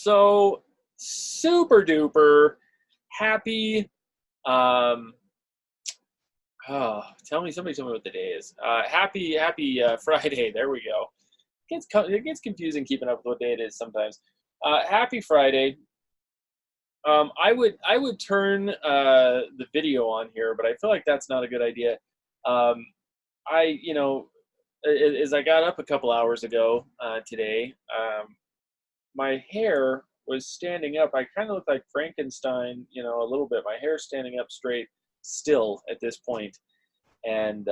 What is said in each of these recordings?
So super duper happy. Um, somebody tell me what the day is. Happy Friday. There we go. It gets confusing keeping up with what day it is sometimes. Happy Friday. I would turn the video on here, but I feel like that's not a good idea. Um, as I got up a couple hours ago today, my hair was standing up. I kind of look like Frankenstein, a little bit. My hair standing up straight still at this point, and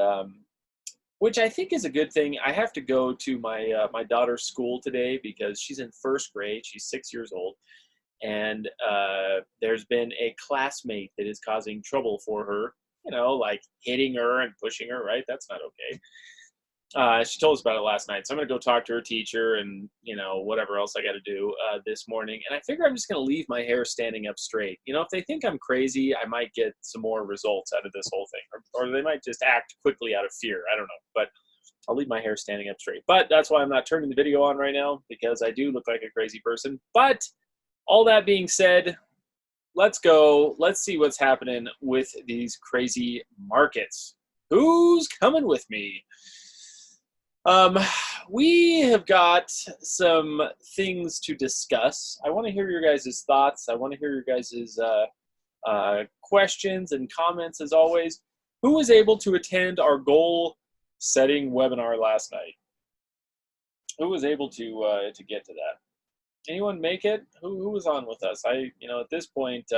which I think is a good thing. I have to go to my daughter's school today because she's in first grade. She's 6 years old, and there's been a classmate that is causing trouble for her. Like hitting her and pushing her. Right? That's not okay. She told us about it last night, so I'm going to go talk to her teacher and, whatever else I got to do this morning. And I figure I'm just going to leave my hair standing up straight. If they think I'm crazy, I might get some more results out of this whole thing. Or they might just act quickly out of fear. I don't know. But I'll leave my hair standing up straight. But that's why I'm not turning the video on right now, because I do look like a crazy person. But all that being said, let's go. Let's see what's happening with these crazy markets. Who's coming with me? We have got some things to discuss. I want to hear your guys' thoughts. I want to hear your guys' questions and comments as always. Who was able to attend our goal setting webinar last night? Who was able to get to that? Anyone make it? Who was on with us? At this point,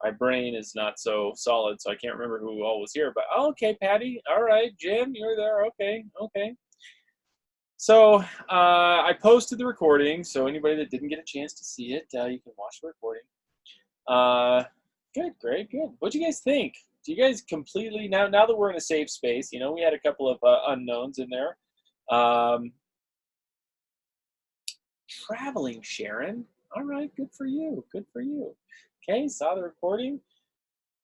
my brain is not so solid, so I can't remember who all was here. But okay, Patty. All right, Jim, you're there. Okay. So I posted the recording, so anybody that didn't get a chance to see it, you can watch the recording. Good, great, good. What do you guys think? Do you guys completely, now that we're in a safe space, we had a couple of unknowns in there. Traveling, Sharon. All right, good for you, good for you. Okay, saw the recording.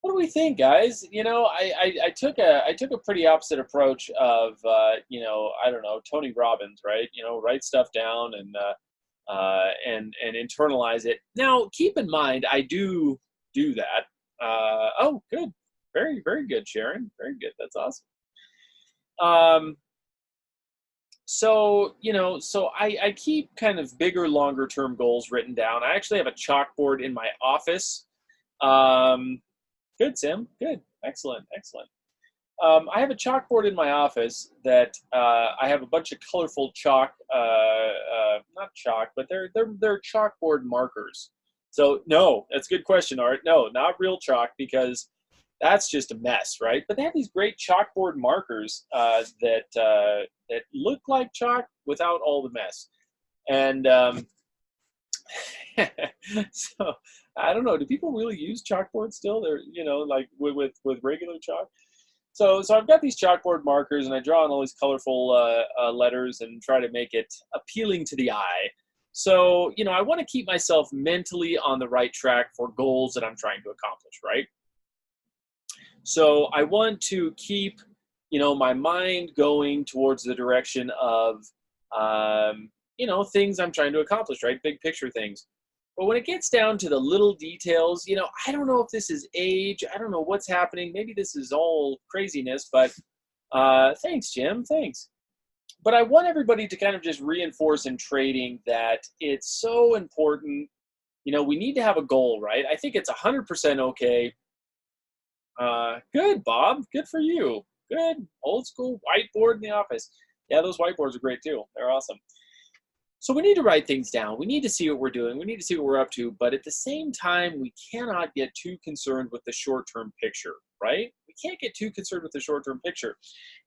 What do we think, guys? I took a pretty opposite approach of I don't know, Tony Robbins, right? Write stuff down and internalize it. Now, keep in mind, I do that. Oh, good, very very good, Sharon. Very good. That's awesome. So I keep kind of bigger, longer term goals written down. I actually have a chalkboard in my office. Good, Tim. Good. Excellent. I have a chalkboard in my office that I have a bunch of colorful chalk, not chalk, but they're chalkboard markers. So no, that's a good question, Art. No, not real chalk, because that's just a mess, right? But they have these great chalkboard markers that look like chalk without all the mess. And so I don't know. Do people really use chalkboard still? They're like with regular chalk. So I've got these chalkboard markers, and I draw on all these colorful letters and try to make it appealing to the eye. So I want to keep myself mentally on the right track for goals that I'm trying to accomplish, right? So I want to keep my mind going towards the direction of things I'm trying to accomplish, right? Big picture things. But when it gets down to the little details, I don't know if this is age. I don't know what's happening. Maybe this is all craziness, but thanks, Jim. Thanks. But I want everybody to kind of just reinforce in trading that it's so important. We need to have a goal, right? I think it's 100% okay. Good, Bob. Good for you. Good. Old school whiteboard in the office. Yeah, those whiteboards are great too. They're awesome. So we need to write things down. We need to see what we're doing. We need to see what we're up to. But at the same time, we cannot get too concerned with the short-term picture, right? We can't get too concerned with the short-term picture.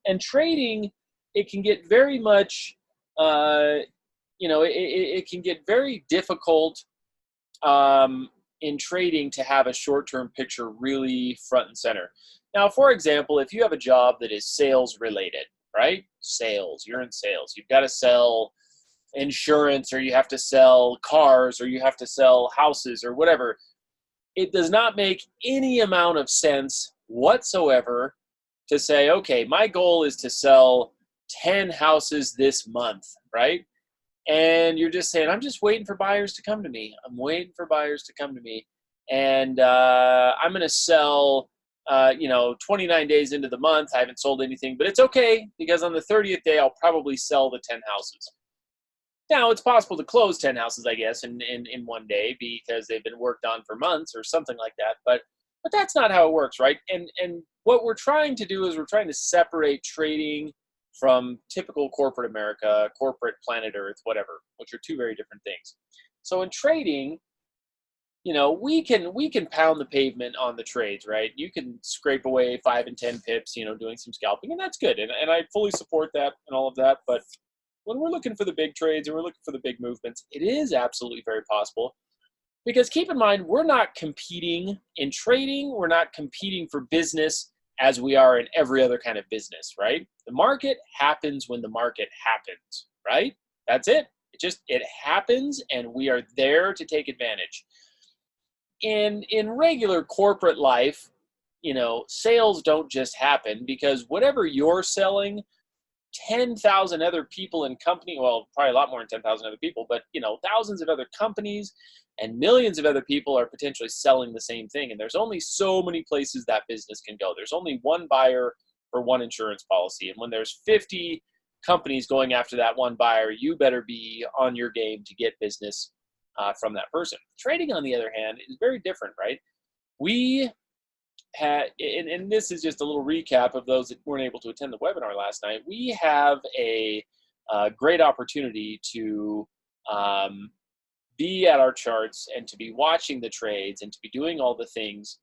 And trading, it can get very much, it can get very difficult in trading to have a short-term picture really front and center. Now, for example, if you have a job that is sales related, right? Sales, you're in sales. You've got to sell insurance, or you have to sell cars, or you have to sell houses, or whatever. It does not make any amount of sense whatsoever to say, okay, my goal is to sell 10 houses this month, right? and you're just saying, I'm just waiting for buyers to come to me. I'm waiting for buyers to come to me. And I'm going to sell, 29 days into the month. I haven't sold anything, but it's okay because on the 30th day, I'll probably sell the 10 houses. Now, it's possible to close 10 houses, I guess, in one day because they've been worked on for months or something like that. But that's not how it works, right? And what we're trying to do is we're trying to separate trading from typical corporate America, corporate planet Earth, whatever, which are two very different things. So in trading, we can pound the pavement on the trades, right? You can scrape away 5 and 10 pips, doing some scalping, and that's good. And I fully support that and all of that. But when we're looking for the big trades and we're looking for the big movements, it is absolutely very possible. Because keep in mind, we're not competing in trading. We're not competing for business as we are in every other kind of business, right? The market happens when the market happens, right? That's it. It happens, and we are there to take advantage. In regular corporate life, sales don't just happen because whatever you're selling, 10,000 other people in company, well, probably a lot more than 10,000 other people, but thousands of other companies and millions of other people are potentially selling the same thing. And there's only so many places that business can go. There's only one buyer for one insurance policy. And when there's 50 companies going after that one buyer, you better be on your game to get business from that person. Trading, on the other hand, is very different, right? We had, and this is just a little recap of those that weren't able to attend the webinar last night. We have a great opportunity to be at our charts and to be watching the trades and to be doing all the things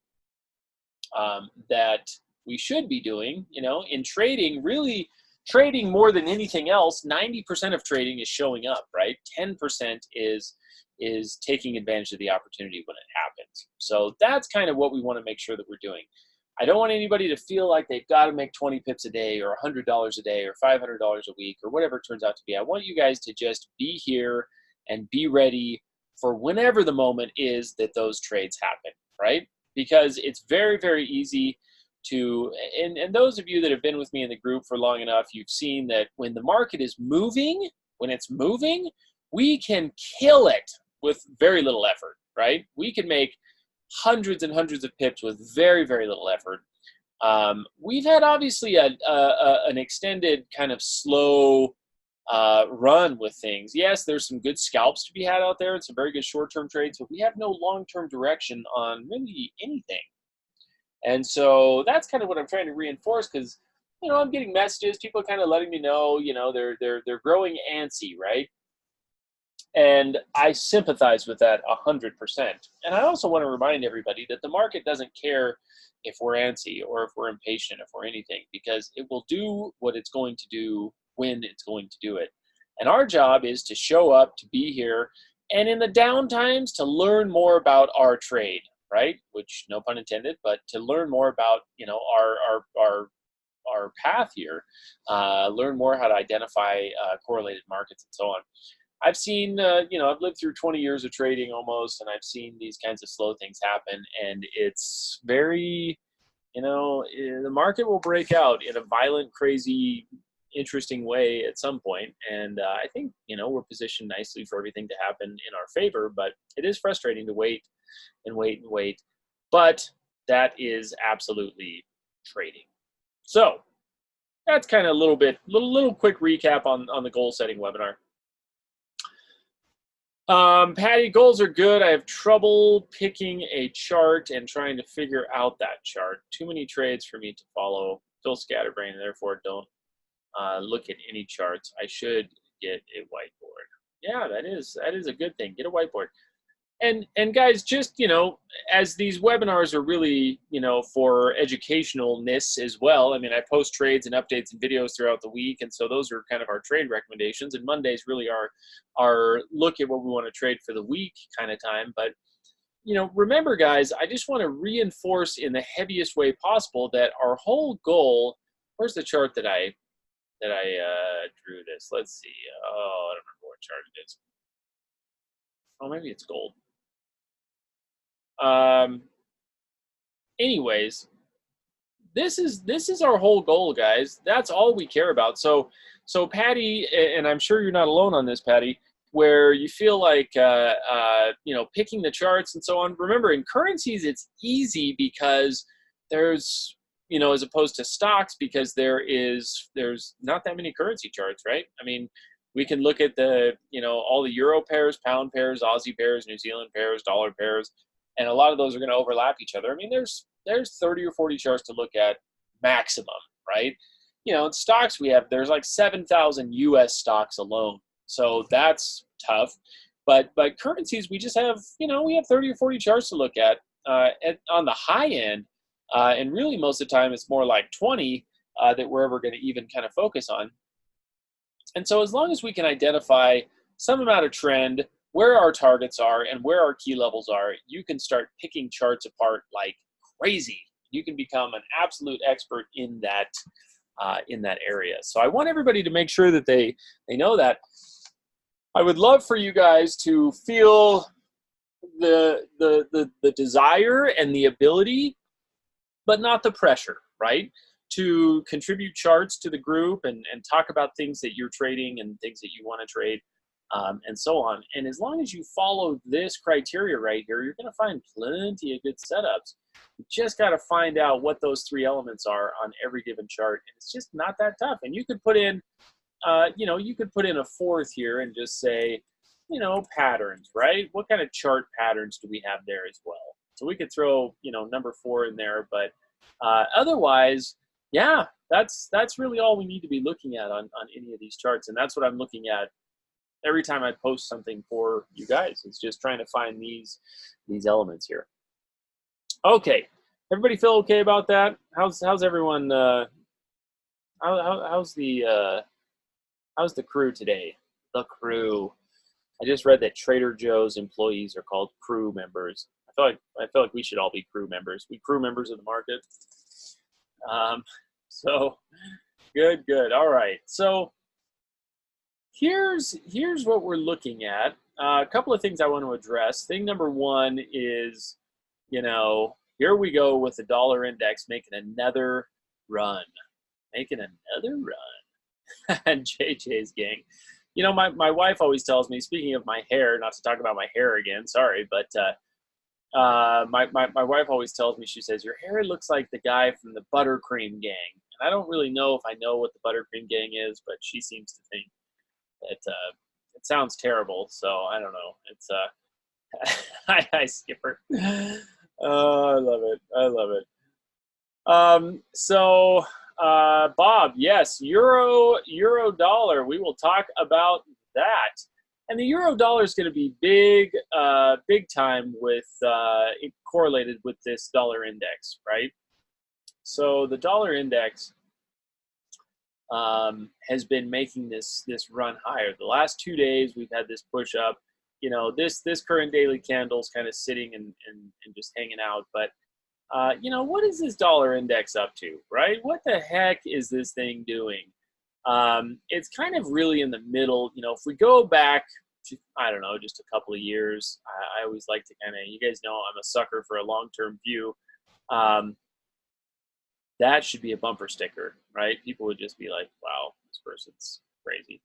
that we should be doing. In trading, really trading more than anything else, 90% of trading is showing up, right? 10% is taking advantage of the opportunity when it happens. So that's kind of what we want to make sure that we're doing. I don't want anybody to feel like they've got to make 20 pips a day or $100 a day or $500 a week or whatever it turns out to be. I want you guys to just be here and be ready for whenever the moment is that those trades happen, right? Because it's very, very easy to, and those of you that have been with me in the group for long enough, you've seen that when the market is moving, when it's moving, we can kill it with very little effort, right? We can make hundreds and hundreds of pips with very, very little effort. We've had obviously an extended kind of slow run with things. Yes, there's some good scalps to be had out there and some very good short-term trades, but we have no long-term direction on really anything. And so that's kind of what I'm trying to reinforce because, I'm getting messages, people are kind of letting me know, they're growing antsy, right? And I sympathize with that 100%. And I also want to remind everybody that the market doesn't care if we're antsy or if we're impatient, if we're anything, because it will do what it's going to do when it's going to do it. And our job is to show up, to be here, and in the down times to learn more about our trade, right? Which, no pun intended, but to learn more about, our path here, learn more how to identify correlated markets and so on. I've seen, I've lived through 20 years of trading almost, and I've seen these kinds of slow things happen, and it's very, the market will break out in a violent, crazy, interesting way at some point, and I think, we're positioned nicely for everything to happen in our favor, but it is frustrating to wait and wait and wait, but that is absolutely trading. So that's kind of a little quick recap on the goal setting webinar. Patty, goals are good. I have trouble picking a chart and trying to figure out that chart. Too many trades for me to follow. Still scatterbrained, therefore don't look at any charts. I should get a whiteboard. Yeah, that is a good thing. Get a whiteboard. And guys, just, as these webinars are really, for educationalness as well. I mean, I post trades and updates and videos throughout the week. And so those are kind of our trade recommendations. And Mondays really are look at what we want to trade for the week kind of time. But, remember, guys, I just want to reinforce in the heaviest way possible that our whole goal, where's the chart that I drew this? Let's see. Oh, I don't remember what chart it is. Oh, maybe it's gold. Anyways, this is our whole goal, guys. That's all we care about. So Patty, and I'm sure you're not alone on this, Patty, where you feel like you know, picking the charts and so on. Remember, in currencies, it's easy because there's, you know, as opposed to stocks, because there's not that many currency charts, right? I mean, we can look at the, you know, all the euro pairs, pound pairs, Aussie pairs, New Zealand pairs, dollar pairs, and a lot of those are going to overlap each other. I mean, there's 30 or 40 charts to look at maximum, right? You know, in stocks there's like 7,000 US stocks alone. So that's tough. But currencies, we just have, you know, we have 30 or 40 charts to look at on the high end. And really most of the time it's more like 20 that we're ever going to even kind of focus on. And so as long as we can identify some amount of trend, where our targets are and where our key levels are, you can start picking charts apart like crazy. You can become an absolute expert in that area. So I want everybody to make sure that they know that. I would love for you guys to feel the desire and the ability, but not the pressure, right? To contribute charts to the group and talk about things that you're trading and things that you want to trade, and so on. And as long as you follow this criteria right here, you're going to find plenty of good setups. You just got to find out what those three elements are on every given chart. And it's just not that tough. And you could put in, you know, you could put in a fourth here and just say, you know, patterns, right? What kind of chart patterns do we have there as well? So we could throw, you know, number 4 in there, but otherwise, yeah, that's really all we need to be looking at on any of these charts. And that's what I'm looking at every time I post something for you guys. It's just trying to find these elements here. Okay, everybody feel okay about that? How's everyone? How's the crew today? The crew. I just read that Trader Joe's employees are called crew members. I feel like we should all be crew members. We crew members of the market. So good. All right. So here's what we're looking at. A couple of things I want to address. Thing number 1 is, you know, here we go with the dollar index making another run. And JJ's gang. You know, my wife always tells me, speaking of my hair, not to talk about my hair again, sorry, but my wife always tells me, she says, your hair looks like the guy from the Buttercream Gang. And I don't really know if I know what the Buttercream Gang is, but she seems to think that it sounds terrible. So I don't know. It's hi Skipper. Oh, I love it. So Bob, yes, euro dollar. We will talk about that. And the euro dollar is going to be big time with it correlated with this dollar index, right? So the dollar index has been making this run higher. The last 2 days we've had this push up. You know, this current daily candle's kind of sitting and just hanging out. But you know, what is this dollar index up to, right? What the heck is this thing doing? It's kind of really in the middle. You know, if we go back to, I don't know, just a couple of years, I always like to kind of, you guys know I'm a sucker for a long-term view. That should be a bumper sticker, right? People would just be like, wow, this person's crazy.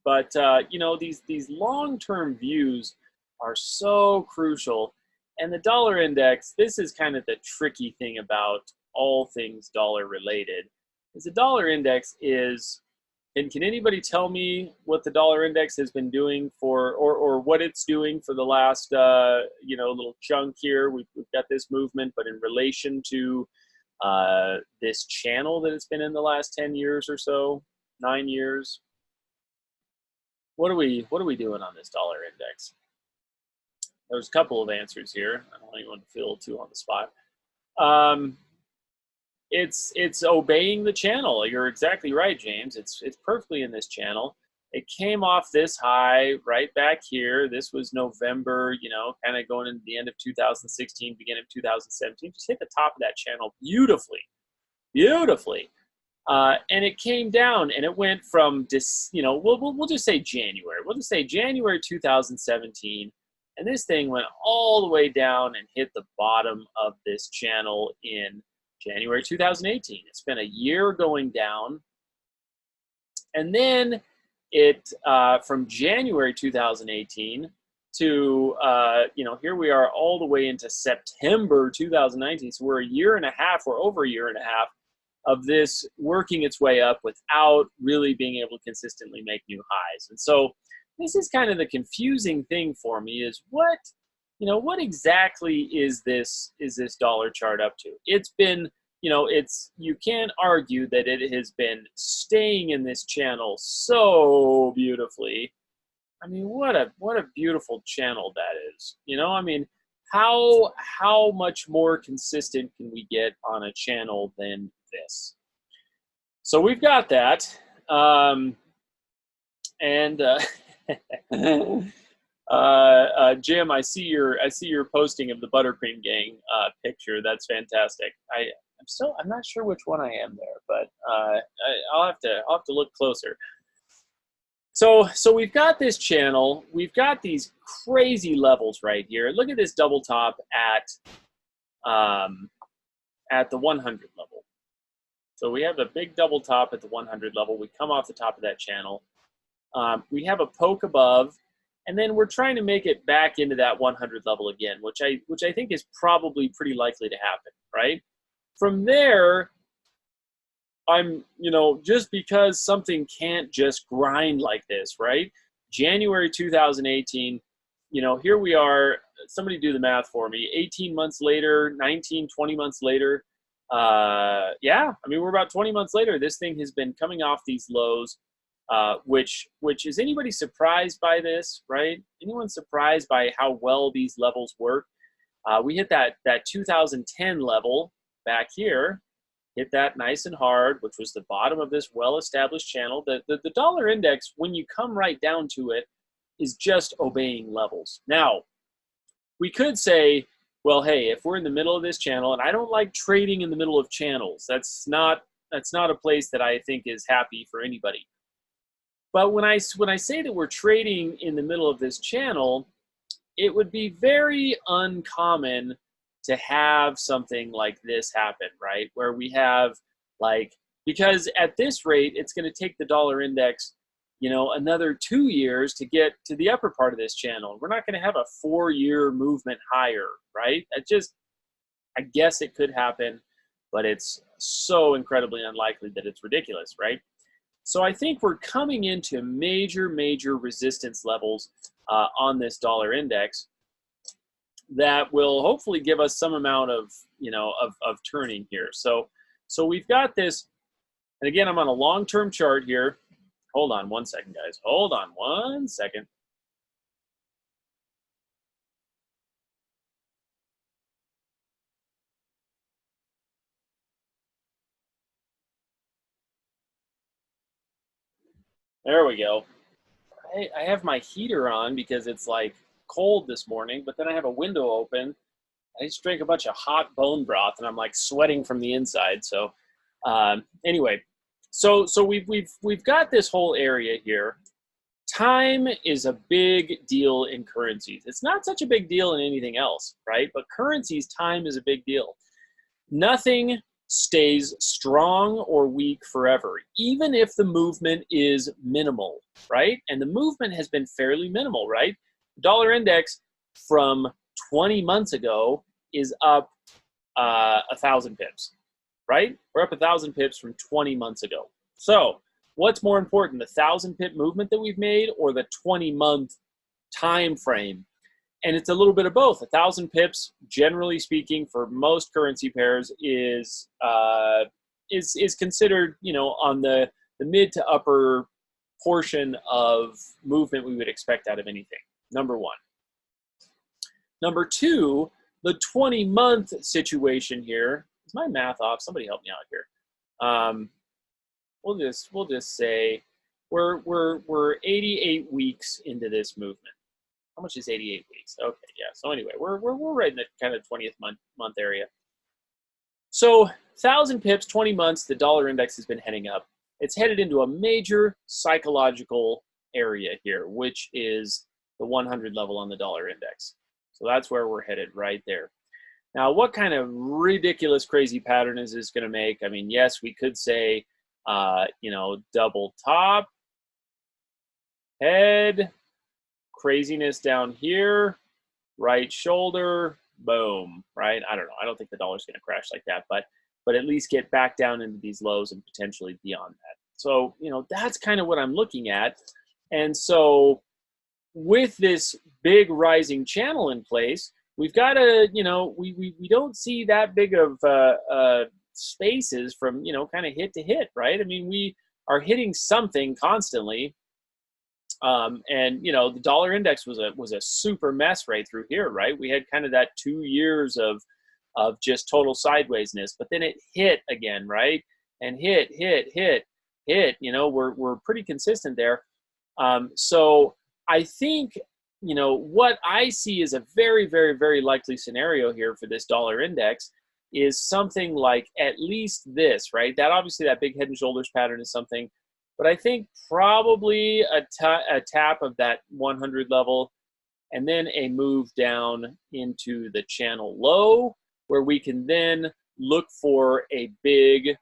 But you know, these long-term views are so crucial. And the dollar index, this is kind of the tricky thing about all things dollar related, is the dollar index is, and can anybody tell me what the dollar index has been doing for, or what it's doing for the last, you know, little chunk here? We've got this movement, but in relation to this channel that it's been in the last 10 years or so, 9 years. What are we doing on this dollar index? There's a couple of answers here. I don't even want to feel too on the spot. It's obeying the channel. You're exactly right, James. It's perfectly in this channel. It came off this high right back here. This was November, you know, kind of going into the end of 2016, beginning of 2017. Just hit the top of that channel beautifully. And it came down, and it went from this, you know, we'll just say January. We'll just say January 2017. And this thing went all the way down and hit the bottom of this channel in January 2018. It's been a year going down. And then it from January 2018 to here we are all the way into September 2019. So we're a year and a half, or over a year and a half of this working its way up without really being able to consistently make new highs. And so this is kind of the confusing thing for me, is what exactly is this dollar chart up to? It's been, you can't argue that it has been staying in this channel so beautifully. I mean, what a beautiful channel that is. I mean, how much more consistent can we get on a channel than this? So we've got that, Jim, I see your posting of the buttercream gang picture. That's fantastic. I'm not sure which one I am there, but I'll have to look closer. So we've got this channel. We've got these crazy levels right here. Look at this double top at the 100 level. So we have a big double top at the 100 level. We come off the top of that channel. We have a poke above, and then we're trying to make it back into that 100 level again, which I think is probably pretty likely to happen, right? From there, just because something can't just grind like this, right? January 2018, here we are. Somebody do the math for me. 18 months later, 19, 20 months later. Yeah, I mean, we're about 20 months later. This thing has been coming off these lows, which is anybody surprised by this, right? Anyone surprised by how well these levels work? We hit that 2010 level back here, hit that nice and hard, which was the bottom of this well-established channel. The dollar index, when you come right down to it, is just obeying levels. Now, we could say, well, hey, if we're in the middle of this channel, and I don't like trading in the middle of channels. That's not a place that I think is happy for anybody. But when I say that we're trading in the middle of this channel, it would be very uncommon to have something like this happen, right? Where we have because at this rate, it's going to take the dollar index, another 2 years to get to the upper part of this channel. We're not going to have a 4-year movement higher, right? I guess it could happen, but it's so incredibly unlikely that it's ridiculous, right? So I think we're coming into major resistance levels on this dollar index that will hopefully give us some amount of turning here. So we've got this, and again, I'm on a long-term chart here. Hold on one second, guys. Hold on one second. There we go. I have my heater on because it's cold this morning, but then I have a window open. I just drank a bunch of hot bone broth, and I'm sweating from the inside. So anyway, so we've got this whole area here. Time is a big deal in currencies. It's not such a big deal in anything else, right? But currencies, time is a big deal. Nothing stays strong or weak forever, even if the movement is minimal, right? And the movement has been fairly minimal, right? Dollar index from 20 months ago is up 1,000 pips, right? We're up 1,000 pips from 20 months ago. So what's more important, the 1,000 pip movement that we've made or the 20-month time frame? And it's a little bit of both. 1,000 pips, generally speaking, for most currency pairs is considered, on the mid to upper portion of movement we would expect out of anything. Number one. Number two, the 20-month situation here. Is my math off? Somebody help me out here. We'll just say we're 88 weeks into this movement. How much is 88 weeks? Okay, yeah. So anyway, we're right in the kind of 20th month area. So 1,000 pips, 20 months, the dollar index has been heading up. It's headed into a major psychological area here, which is the 100 level on the dollar index. So that's where we're headed, right there. Now, what kind of ridiculous, crazy pattern is this going to make? I mean, yes, we could say, double top, head, craziness down here, right shoulder, boom, right? I don't know. I don't think the dollar's going to crash like that, but at least get back down into these lows and potentially beyond that. So, that's kind of what I'm looking at. And so with this big rising channel in place, we've got to, we don't see that big of spaces from, kind of hit to hit, right? I mean, we are hitting something constantly. And the dollar index was a super mess right through here, right? We had kind of that 2 years of just total sidewaysness, but then it hit again, right? And hit. We're pretty consistent there. So I think what I see is a very, very, very likely scenario here for this dollar index is something like at least this, right? That obviously that big head and shoulders pattern is something. But I think probably a tap of that 100 level and then a move down into the channel low where we can then look for a big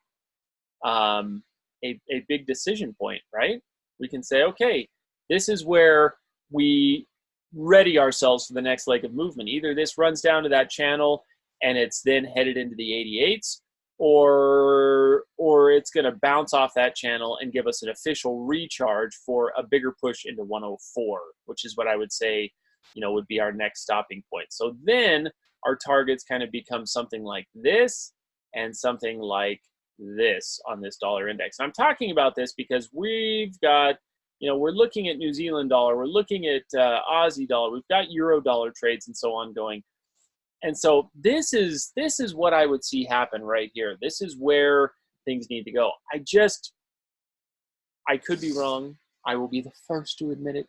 big decision point, right? We can say, okay, this is where we ready ourselves for the next leg of movement. Either this runs down to that channel and it's then headed into the 88s, or it's going to bounce off that channel and give us an official recharge for a bigger push into 104, which is what I would say, would be our next stopping point. So then our targets kind of become something like this and something like this on this dollar index. And I'm talking about this because we've got, we're looking at New Zealand dollar, we're looking at Aussie dollar, we've got Euro dollar trades and so on going. And so this is what I would see happen right here. This is where things need to go. I could be wrong. I will be the first to admit it.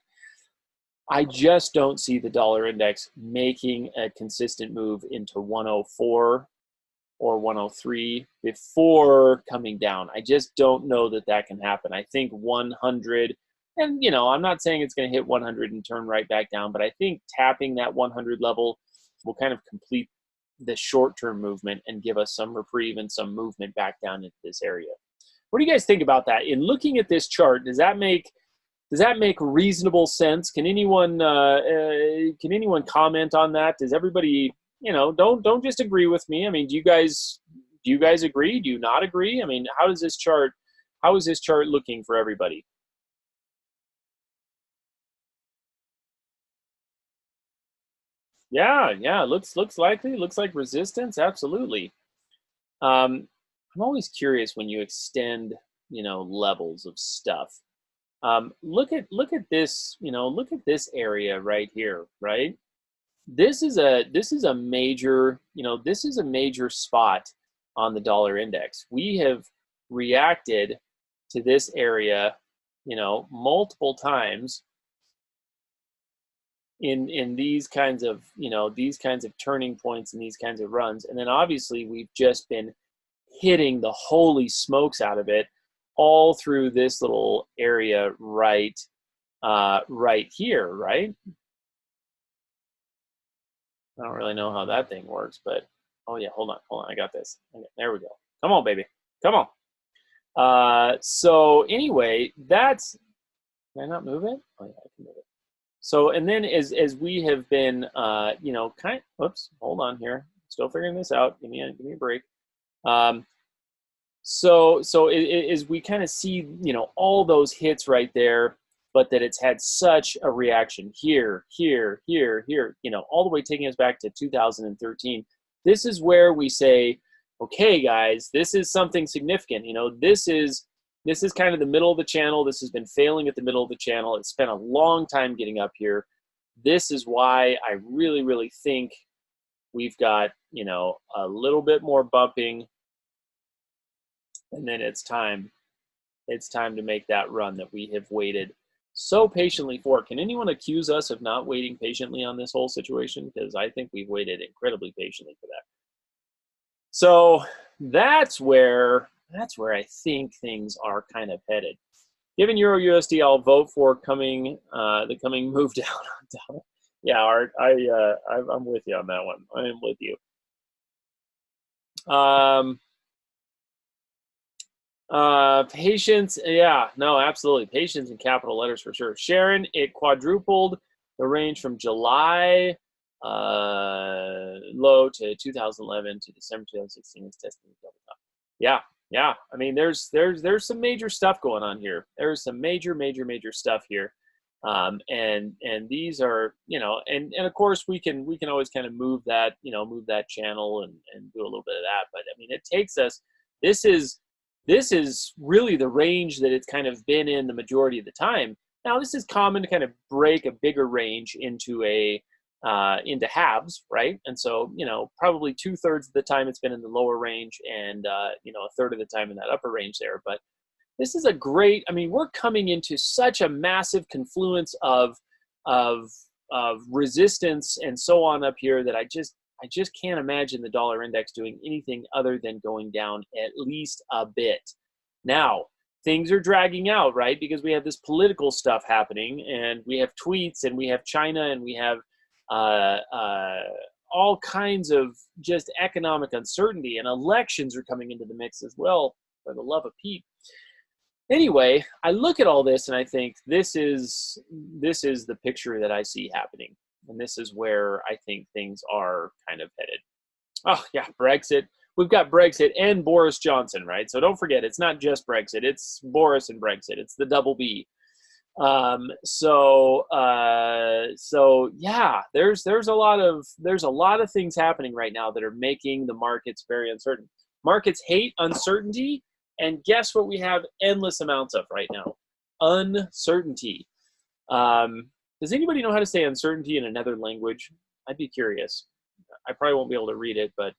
I just don't see the dollar index making a consistent move into 104 or 103 before coming down. I just don't know that can happen. I think 100, and I'm not saying it's going to hit 100 and turn right back down, but I think tapping that 100 level will kind of complete the short-term movement and give us some reprieve and some movement back down into this area. What do you guys think about that? In looking at this chart, does that make reasonable sense? Can anyone comment on that? Does everybody, don't just agree with me. I mean, do you guys agree? Do you not agree? I mean, how is this chart looking for everybody? Yeah, looks likely. Looks like resistance. Absolutely. I'm always curious when you extend, levels of stuff. Look at this. Look at this area right here. Right. This is a major. This is a major spot on the dollar index. We have reacted to this area, multiple times. In these kinds of turning points and these kinds of runs, and then obviously we've just been hitting the holy smokes out of it all through this little area right here, right? I don't really know how that thing works, but oh yeah, hold on, I got this. Okay, there we go. Come on, baby, come on. So anyway, that's, can I not move it? Oh yeah, I can move it. So, and then as we have been, oops, hold on here. Still figuring this out. Give me a break. So as we kind of see, all those hits right there, but that it's had such a reaction here, all the way taking us back to 2013. This is where we say, okay, guys, this is something significant. This is kind of the middle of the channel. This has been failing at the middle of the channel. It's spent a long time getting up here. This is why I really, really think we've got, a little bit more bumping. And then it's time to make that run that we have waited so patiently for. Can anyone accuse us of not waiting patiently on this whole situation? Because I think we've waited incredibly patiently for that. So that's where I think things are kind of headed. Given Euro USD, I'll vote for the coming move down. Yeah, Art, I'm with you on that one. I am with you. Patience, yeah, no, absolutely. Patience in capital letters for sure. Sharon, it quadrupled the range from July low to 2011 to December 2016. It's testing the double top. Yeah, yeah. I mean, there's some major stuff going on here. There's some major stuff here. And these are, and of course we can always kind of move that, move that channel and do a little bit of that. But I mean, it takes us, this is really the range that it's kind of been in the majority of the time. Now, this is common to kind of break a bigger range into halves, right? And so, probably 2/3 of the time it's been in the lower range, and a third of the time in that upper range there. But this is a great. I mean, we're coming into such a massive confluence of resistance and so on up here that I just can't imagine the dollar index doing anything other than going down at least a bit. Now, things are dragging out, right? Because we have this political stuff happening, and we have tweets, and we have China, and we have all kinds of just economic uncertainty, and elections are coming into the mix as well, for the love of Pete. Anyway, I look at all this and I think this is the picture that I see happening. And this is where I think things are kind of headed. Oh, yeah, Brexit. We've got Brexit and Boris Johnson, right? So don't forget, it's not just Brexit. It's Boris and Brexit. It's the double B. So yeah, there's a lot of things happening right now that are making the markets very uncertain. Markets hate uncertainty, and guess what we have endless amounts of right now? Uncertainty. Does anybody know how to say uncertainty in another language? I'd be curious. I probably won't be able to read it, but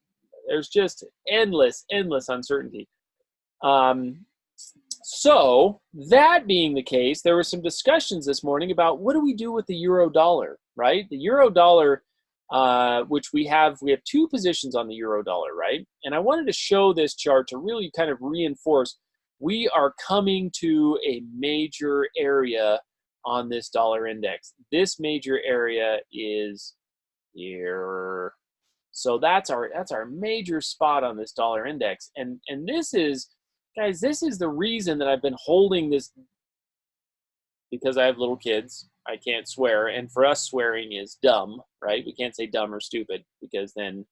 there's just endless uncertainty. So that being the case, there were some discussions this morning about what do we do with the euro dollar, right? The euro dollar, which we have two positions on the euro dollar, right? And I wanted to show this chart to really kind of reinforce we are coming to a major area on this dollar index. This major area is here. So that's our major spot on this dollar index. And this is, guys, this is the reason that I've been holding this, because I have little kids. I can't swear, and for us, swearing is dumb, right? We can't say dumb or stupid, because then,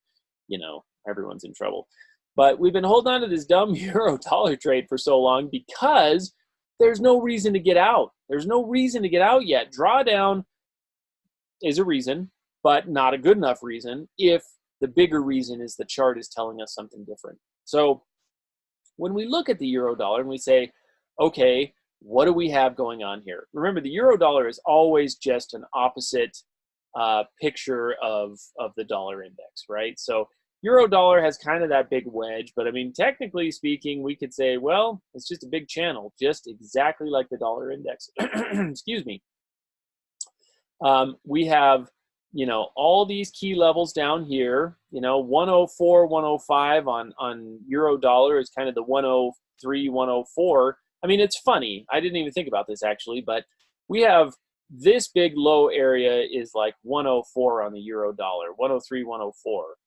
everyone's in trouble. But we've been holding on to this dumb euro dollar trade for so long because there's no reason to get out. There's no reason to get out yet. Drawdown is a reason, but not a good enough reason if the bigger reason is the chart is telling us something different. So when we look at the euro dollar and we say, okay, what do we have going on here? Remember, the euro dollar is always just an opposite picture of the dollar index, right? So euro dollar has kind of that big wedge, but I mean, technically speaking, we could say, well, it's just a big channel, just exactly like the dollar index. Excuse me. We have, all these key levels down here, 104, 105 on euro dollar is kind of the 103, 104. I mean, it's funny. I didn't even think about this actually, but we have this big low area is like 104 on the euro dollar, 103, 104.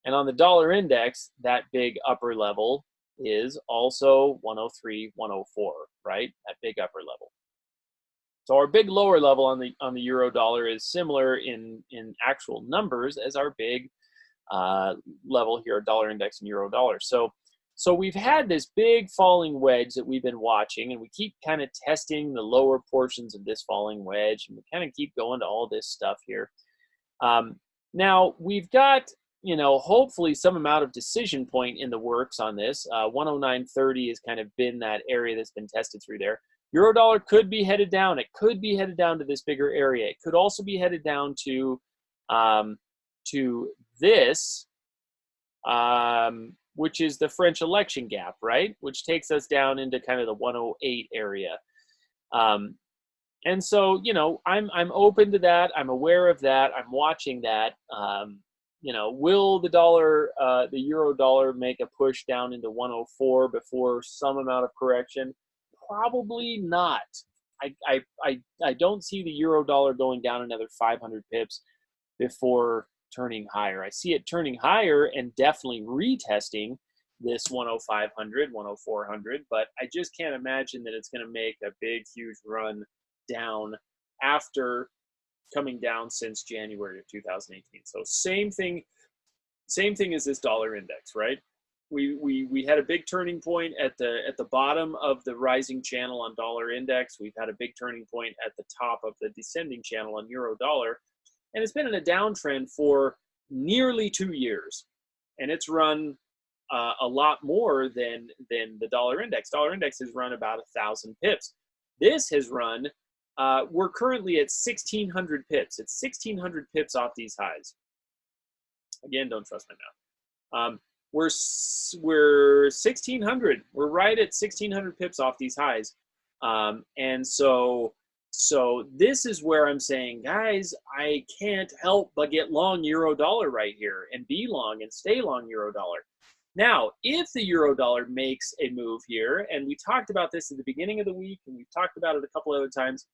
And on the dollar index, that big upper level is also 103, 104, right? That big upper level. So our big lower level on the euro dollar is similar in actual numbers as our big level here, dollar index and euro dollar. So we've had this big falling wedge that we've been watching, and we keep kind of testing the lower portions of this falling wedge, and we kind of keep going to all this stuff here. Now we've got, hopefully some amount of decision point in the works on this. 109.30 has kind of been that area that's been tested through there. Euro dollar could be headed down. It could be headed down to this bigger area. It could also be headed down to this, which is the French election gap, right? Which takes us down into kind of the 108 area. And so, I'm open to that. I'm aware of that. I'm watching that. Will the euro dollar make a push down into 104 before some amount of correction? Probably not. I don't see the euro dollar going down another 500 pips before turning higher. I see it turning higher and definitely retesting this 10500, 10400, but I just can't imagine that it's going to make a big, huge run down after coming down since January of 2018. So same thing as this dollar index, right? We had a big turning point at the bottom of the rising channel on dollar index. We've had a big turning point at the top of the descending channel on euro dollar, and it's been in a downtrend for nearly 2 years, and it's run a lot more than the dollar index. Dollar index has run about 1,000 pips. This has run. We're currently at 1,600 pips. It's 1,600 pips off these highs. Again, don't trust my math. We're 1,600. We're right at 1,600 pips off these highs, and so this is where I'm saying, guys, I can't help but get long euro dollar right here and be long and stay long euro dollar. Now, if the euro dollar makes a move here, and we talked about this at the beginning of the week, and we've talked about it a couple other times,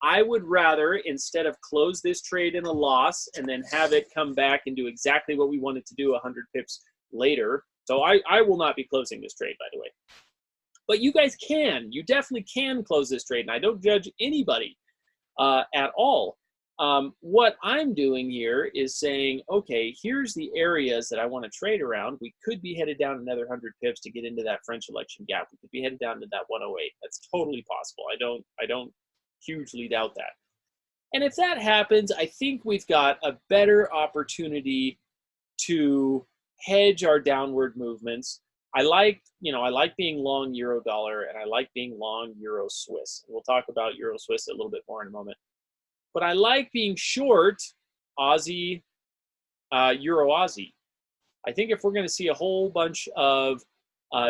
I would rather, instead of close this trade in a loss and then have it come back and do exactly what we wanted to do 100 pips later. So I will not be closing this trade, by the way. But you guys can. You definitely can close this trade, and I don't judge anybody at all. What I'm doing here is saying, okay, here's the areas that I want to trade around. We could be headed down another 100 pips to get into that French election gap. We could be headed down to that 108. That's totally possible. I don't hugely doubt that. And if that happens, I think we've got a better opportunity to hedge our downward movements. I like being long euro dollar, and I like being long euro Swiss. We'll talk about euro Swiss a little bit more in a moment. But I like being short Aussie, euro Aussie. I think if we're going to see a whole bunch of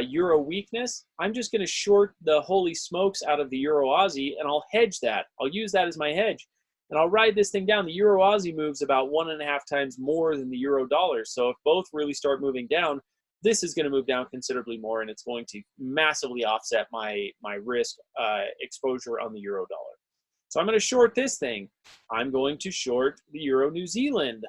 euro weakness, I'm just going to short the holy smokes out of the euro Aussie, and I'll hedge that. I'll use that as my hedge, and I'll ride this thing down. The euro Aussie moves about 1.5 times more than the euro dollar. So if both really start moving down, this is going to move down considerably more, and it's going to massively offset my risk exposure on the euro dollar. So I'm going to short this thing. I'm going to short the euro New Zealand.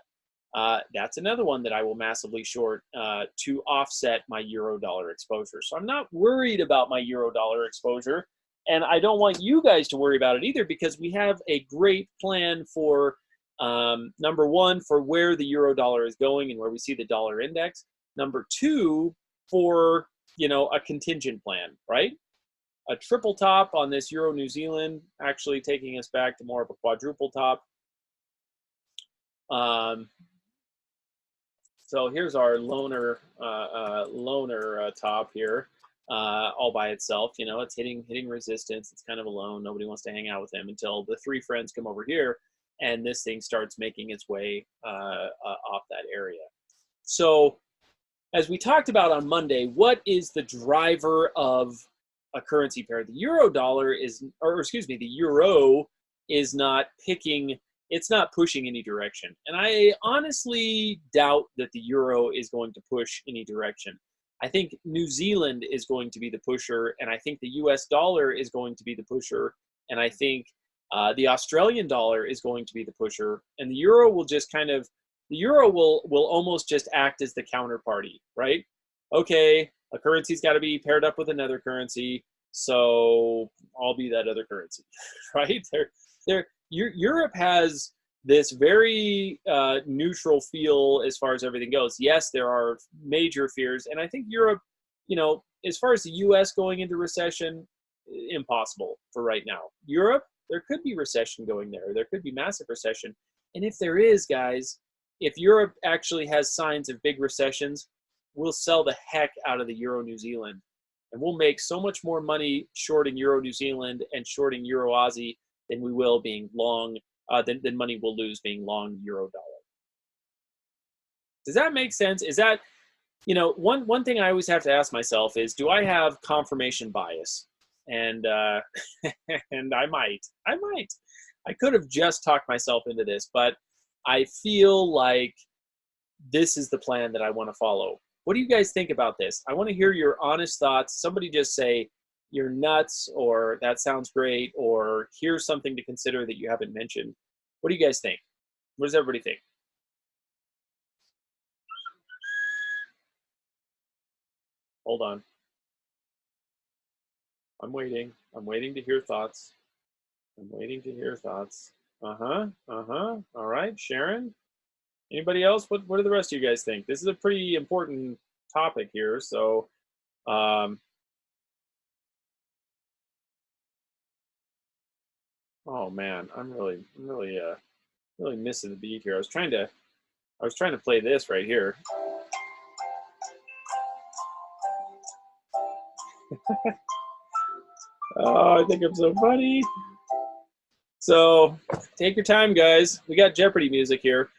That's another one that I will massively short to offset my euro dollar exposure. So I'm not worried about my euro dollar exposure, and I don't want you guys to worry about it either, because we have a great plan for number one, for where the euro dollar is going and where we see the dollar index. Number two, for a contingent plan, right? A triple top on this euro New Zealand, actually taking us back to more of a quadruple top. So here's our loner top here, all by itself. It's hitting resistance. It's kind of alone. Nobody wants to hang out with him until the three friends come over here, and this thing starts making its way off that area. So as we talked about on Monday, what is the driver of a currency pair? The euro dollar the euro is not picking. It's not pushing any direction. And I honestly doubt that the euro is going to push any direction. I think New Zealand is going to be the pusher, and I think the US dollar is going to be the pusher, and I think the Australian dollar is going to be the pusher, and the euro will just the euro will almost just act as the counterparty, right? Okay, a currency's got to be paired up with another currency, so I'll be that other currency, right? Europe has this very neutral feel as far as everything goes. Yes, there are major fears, and I think Europe, as far as the U.S. going into recession, impossible for right now. Europe, there could be recession going there. There could be massive recession, and if there is, guys, if Europe actually has signs of big recessions, we'll sell the heck out of the euro New Zealand, and we'll make so much more money shorting euro New Zealand and shorting euro Aussie than we will being long, than money we'll lose being long euro dollar. Does that make sense? Is that, one thing I always have to ask myself is, do I have confirmation bias? And and I might. I could have just talked myself into this, but I feel like this is the plan that I want to follow. What do you guys think about this? I want to hear your honest thoughts. Somebody just say, you're nuts, or that sounds great, or here's something to consider that you haven't mentioned. What do you guys think? What does everybody think? Hold on. I'm waiting. I'm waiting to hear thoughts. I'm waiting to hear thoughts. Uh-huh. Uh-huh. All right, Sharon. Anybody else? What do the rest of you guys think? This is a pretty important topic here. So, um, oh man, really missing the beat here. I was trying to play this right here. Oh, I think I'm so funny. So, take your time, guys. We got Jeopardy music here.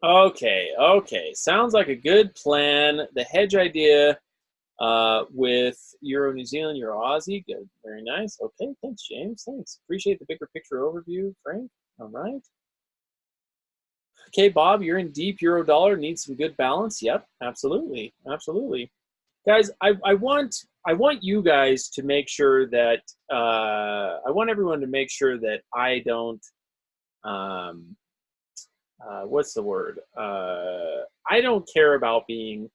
Okay. Sounds like a good plan. The hedge idea with Euro New Zealand, Euro Aussie. Good. Very nice. Okay. Thanks, James. Thanks. Appreciate the bigger picture overview, Frank. All right. Okay, Bob, you're in deep Euro dollar. Needs some good balance. Yep. Absolutely. Absolutely. Guys, I want you guys to make sure that I want everyone to make sure that I don't what's the word? I don't care about being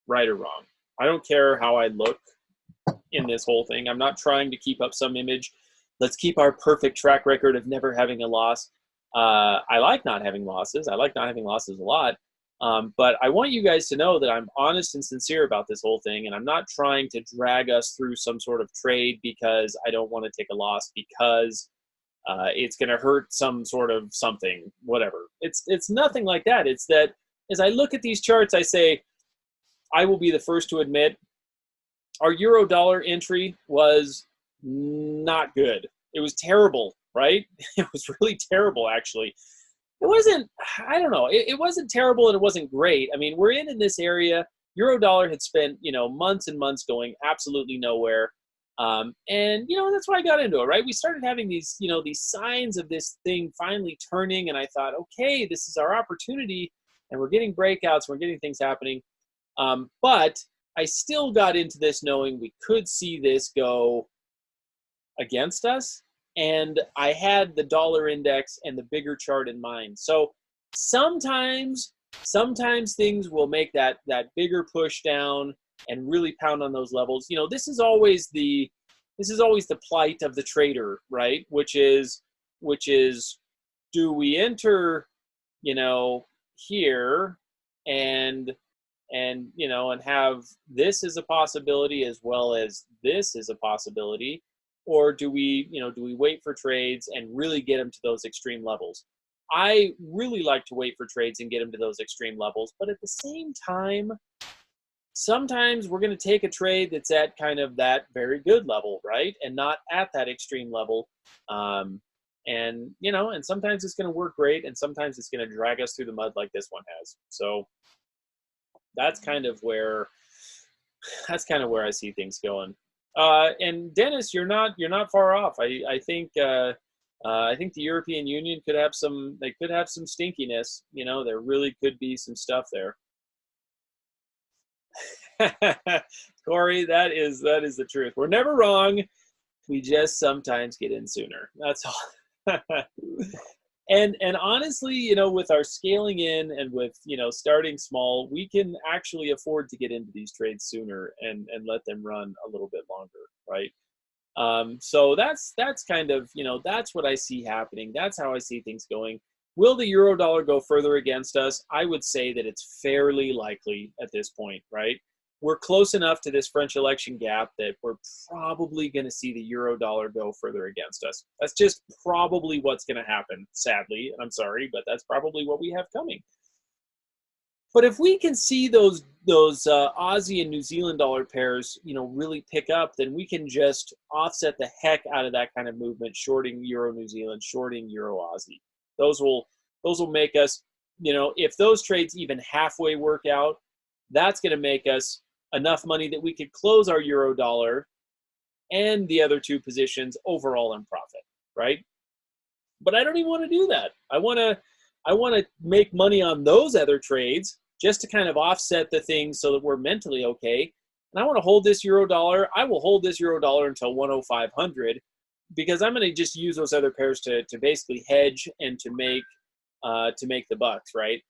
right or wrong. I don't care how I look in this whole thing. I'm not trying to keep up some image. Let's keep our perfect track record of never having a loss. I like not having losses. I like not having losses a lot. But I want you guys to know that I'm honest and sincere about this whole thing, and I'm not trying to drag us through some sort of trade because I don't want to take a loss because it's going to hurt some sort of something, whatever. It's nothing like that. It's that as I look at these charts, I say, I will be the first to admit our euro dollar entry was not good. It was terrible, right? It was really terrible, actually. It wasn't, I don't know, it wasn't terrible and it wasn't great. I mean, we're in this area. Euro dollar had spent, months and months going absolutely nowhere. And that's why I got into it, right? We started having these, these signs of this thing finally turning, and I thought, okay, this is our opportunity, and we're getting breakouts, we're getting things happening. But I still got into this knowing we could see this go against us, and I had the dollar index and the bigger chart in mind. So sometimes things will make that bigger push down and really pound on those levels. This is always the plight of the trader, right? Which is do we enter, here and have this as a possibility as well as this is a possibility, or do we wait for trades and really get them to those extreme levels? I really like to wait for trades and get them to those extreme levels, but at the same time, sometimes we're going to take a trade that's at kind of that very good level, right? And not at that extreme level. And sometimes it's going to work great, and sometimes it's going to drag us through the mud like this one has. So that's kind of where I see things going. And Dennis, you're not far off. I think the European Union could have some stinkiness. There really could be some stuff there. Corey, that is the truth. We're never wrong. We just sometimes get in sooner. That's all. And honestly, with our scaling in and with starting small, we can actually afford to get into these trades sooner and let them run a little bit longer, right? So that's kind of that's what I see happening. That's how I see things going. Will the euro dollar go further against us? I would say that it's fairly likely at this point, right? We're close enough to this French election gap that we're probably going to see the euro dollar go further against us. That's just probably what's going to happen, sadly. And I'm sorry, but that's probably what we have coming. But if we can see those Aussie and New Zealand dollar pairs, really pick up, then we can just offset the heck out of that kind of movement, shorting Euro New Zealand, shorting Euro Aussie. Those will make us, if those trades even halfway work out, that's going to make us enough money that we could close our euro dollar and the other two positions overall in profit, right? But I don't even want to do that. I want to make money on those other trades just to kind of offset the things so that we're mentally okay. And I want to hold this euro dollar. I will hold this euro dollar until 10500 because I'm going to just use those other pairs to basically hedge and to make the bucks, right?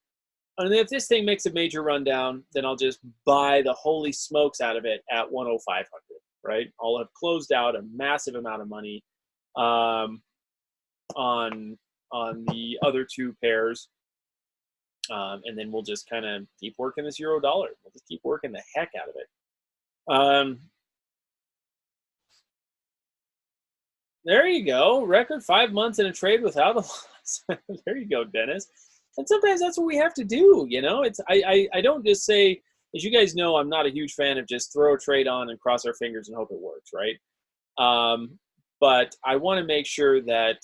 And if this thing makes a major rundown, then I'll just buy the holy smokes out of it at 10500, right? I'll have closed out a massive amount of money um, on the other two pairs. And then we'll just kind of keep working this euro dollar. We'll just keep working the heck out of it. There you go. Record 5 months in a trade without a loss. There you go, Dennis. And sometimes that's what we have to do. You know, it's I don't just say, as you guys know, I'm not a huge fan of just throw a trade on and cross our fingers and hope it works, right? But I want to make sure that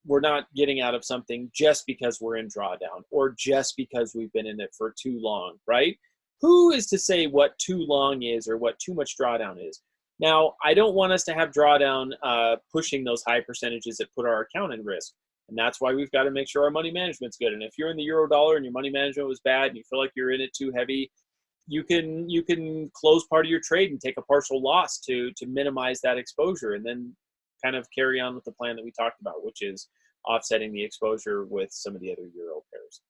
we're not getting out of something just because we're in drawdown or just because we've been in it for too long, right? Who is to say what too long is or what too much drawdown is? Now, I don't want us to have drawdown pushing those high percentages that put our account in risk. And that's why we've got to make sure our money management's good. And if you're in the euro dollar and your money management was bad and you feel like you're in it too heavy, you can close part of your trade and take a partial loss to minimize that exposure, and then kind of carry on with the plan that we talked about, which is offsetting the exposure with some of the other euro pairs.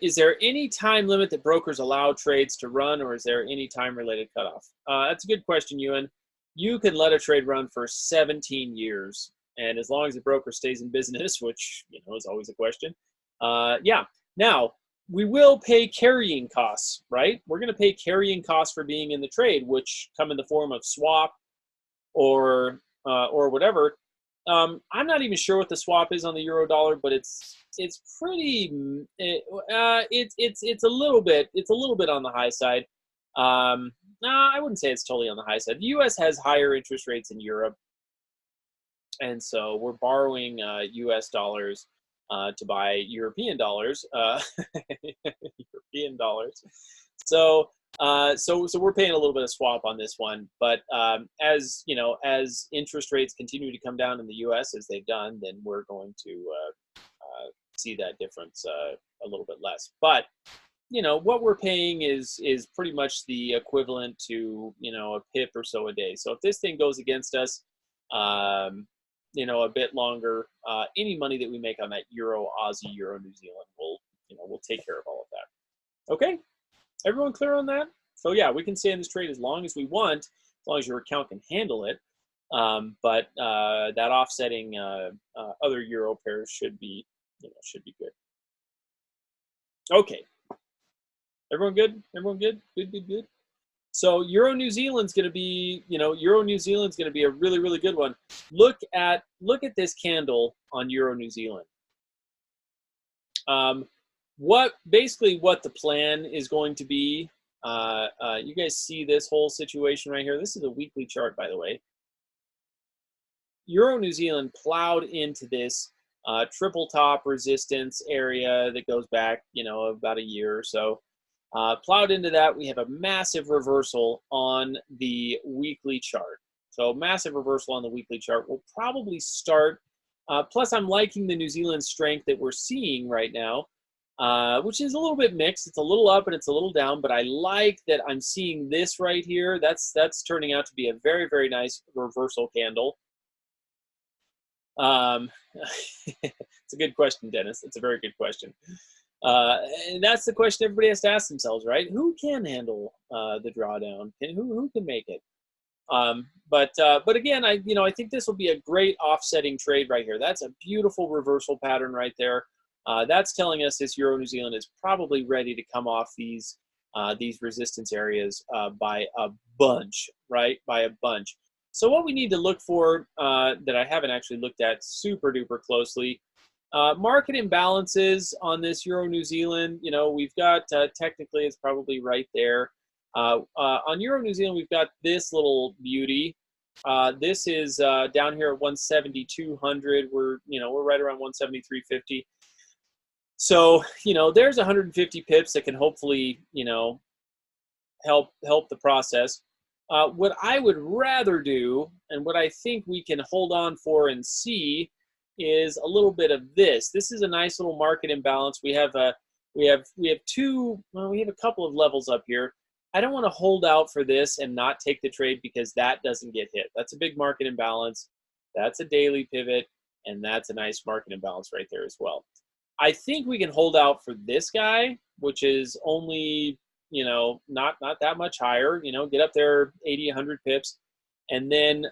Is there any time limit that brokers allow trades to run, or is there any time-related cutoff? That's a good question, Ewan. You can let a trade run for 17 years, and as long as the broker stays in business, which is always a question. Yeah. Now, we will pay carrying costs, right? We're going to pay carrying costs for being in the trade, which come in the form of swap or whatever. I'm not even sure what the swap is on the euro dollar, but it's pretty. It's a little bit on the high side. No, I wouldn't say it's totally on the high side. The U.S. has higher interest rates than Europe, and so we're borrowing U.S. dollars to buy European dollars. European dollars. So we're paying a little bit of swap on this one, but as interest rates continue to come down in the U.S. as they've done, then we're going to see that difference a little bit less. But what we're paying is pretty much the equivalent to a pip or so a day. So if this thing goes against us, a bit longer, any money that we make on that euro, Aussie, euro, New Zealand, we'll take care of all of that. Okay. Everyone clear on that? So yeah, we can stay in this trade as long as we want, as long as your account can handle it. But that offsetting other euro pairs should be good. Okay. Everyone good? Everyone good? Good. So Euro New Zealand's going to be, Euro New Zealand's going to be a really, really good one. Look at this candle on Euro New Zealand. What the plan is going to be, you guys see this whole situation right here. This is a weekly chart, by the way. Euro New Zealand plowed into this triple top resistance area that goes back, about a year or so. Plowed into that. We have a massive reversal on the weekly chart. So massive reversal on the weekly chart. We'll probably start. Plus, I'm liking the New Zealand strength that we're seeing right now. Which is a little bit mixed. It's a little up and it's a little down, but I like that I'm seeing this right here. That's turning out to be a very, very nice reversal candle. It's a good question, Dennis. It's a very good question. And that's the question everybody has to ask themselves, right? Who can handle the drawdown? Who can make it? But again, I think this will be a great offsetting trade right here. That's a beautiful reversal pattern right there. That's telling us this Euro New Zealand is probably ready to come off these resistance areas by a bunch, right? By a bunch. So what we need to look for that I haven't actually looked at super duper closely, market imbalances on this Euro New Zealand. We've got technically it's probably right there. On Euro New Zealand, we've got this little beauty. This is down here at 172.00. We're right around 173.50. So, there's 150 pips that can hopefully, help the process. What I would rather do, and what I think we can hold on for and see, is a little bit of this. This is a nice little market imbalance. We have a couple of levels up here. I don't want to hold out for this and not take the trade because that doesn't get hit. That's a big market imbalance. That's a daily pivot, and that's a nice market imbalance right there as well. I think we can hold out for this guy, which is only, you know, not that much higher. You know, get up there 80, 100 pips, and then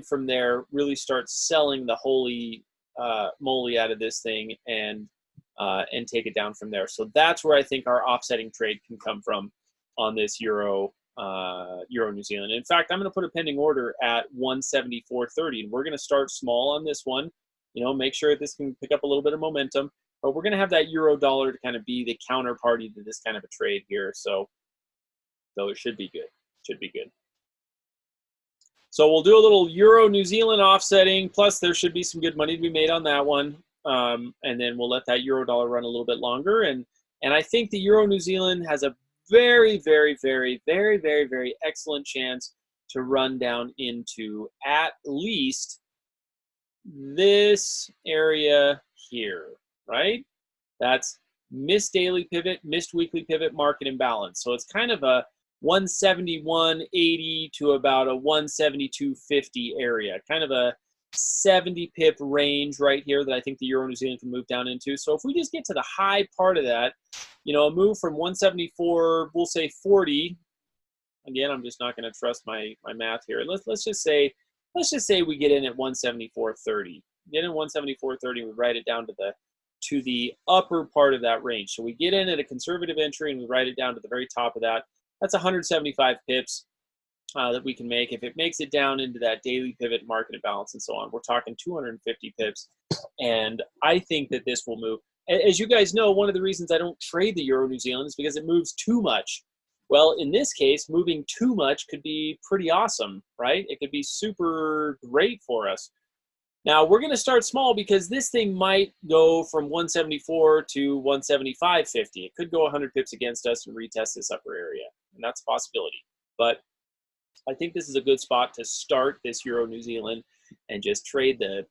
from there really start selling the holy moly out of this thing and take it down from there. So that's where I think our offsetting trade can come from on this Euro New Zealand. In fact, I'm going to put a pending order at 174.30, and we're going to start small on this one. You know, make sure that this can pick up a little bit of momentum, but we're going to have that euro dollar to kind of be the counterparty to this kind of a trade here. So it should be good. Should be good. So we'll do a little Euro New Zealand offsetting. Plus, there should be some good money to be made on that one. And then we'll let that euro dollar run a little bit longer. And I think the Euro New Zealand has a very, very, very, very, very, very excellent chance to run down into at least this area here, right? That's missed daily pivot, missed weekly pivot, market imbalance. So it's kind of a 171.80 to about a 172.50 area, kind of a 70 pip range right here that I think the Euro New Zealand can move down into. So if we just get to the high part of that, you know, a move from 174, we'll say 40. Again, I'm just not going to trust my math here. Let's just say we get in at 174.30. Get in 174.30, we write it down to the upper part of that range. So we get in at a conservative entry and we write it down to the very top of that. That's 175 pips that we can make. If it makes it down into that daily pivot, market imbalance, and so on, we're talking 250 pips. And I think that this will move. As you guys know, one of the reasons I don't trade the Euro New Zealand is because it moves too much. Well, in this case, moving too much could be pretty awesome, right? It could be super great for us. Now, we're going to start small because this thing might go from 174 to 175.50. It could go 100 pips against us and retest this upper area, and that's a possibility. But I think this is a good spot to start this Euro New Zealand and just trade the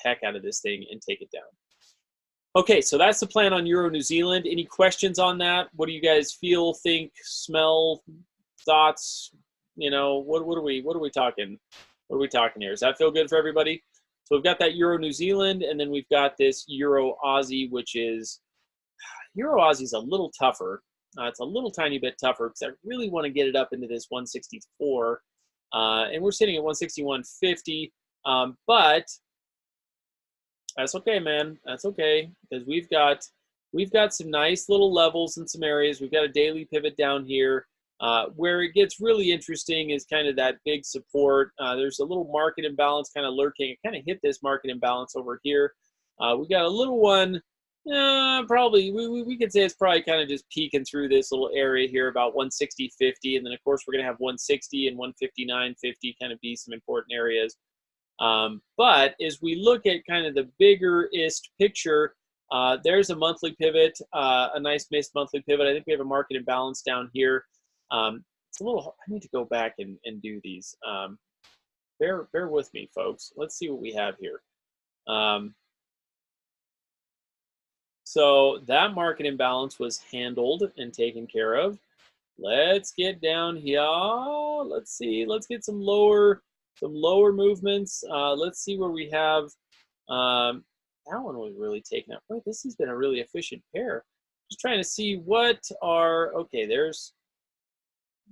heck out of this thing and take it down. Okay, so that's the plan on Euro New Zealand. Any questions on that? What do you guys feel, think, smell, thoughts? You know, what are we talking? What are we talking here? Does that feel good for everybody? So we've got that Euro New Zealand, and then we've got this Euro Aussie, which is Euro Aussie is a little tougher. It's a little tiny bit tougher because I really want to get it up into this 164, and we're sitting at 161.50. But that's okay, man. That's okay, because we've got some nice little levels in some areas. We've got a daily pivot down here. Where it gets really interesting is kind of that big support. There's a little market imbalance kind of lurking. It kind of hit this market imbalance over here. We got a little one. Probably we could say it's probably kind of just peeking through this little area here about 160.50, and then of course we're gonna have 160 and 159.50 kind of be some important areas. But as we look at kind of the bigger-ist picture, there's a monthly pivot, a nice missed monthly pivot. I think we have a market imbalance down here. It's a little, I need to go back and do these. Bear with me, folks. Let's see what we have here. So that market imbalance was handled and taken care of. Let's get down here. Let's see. Let's get some lower movements. Let's see where we have. That one was really taken up. Boy, this has been a really efficient pair. Just trying to see what are. Okay,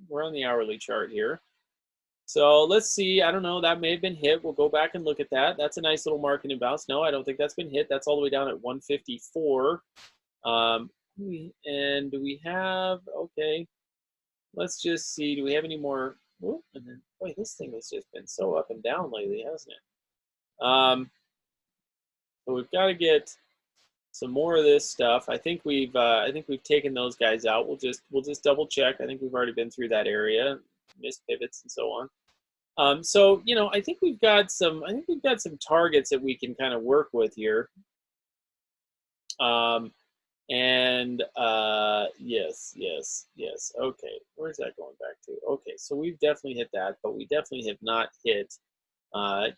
we're on the hourly chart here. So let's see. I don't know. That may have been hit. We'll go back and look at that. That's a nice little market imbalance. No, I don't think that's been hit. That's all the way down at 154. And do we have, okay, let's just see. Do we have any more? Whoop, and then, boy, this thing has just been so up and down lately, hasn't it? So we've got to get some more of this stuff. I think we've taken those guys out. We'll just double check. I think we've already been through that area, missed pivots and so on. So you know, I think we've got some targets that we can kind of work with here. Yes. Okay, where's that going back to? Okay, so we've definitely hit that, but we definitely have not hit,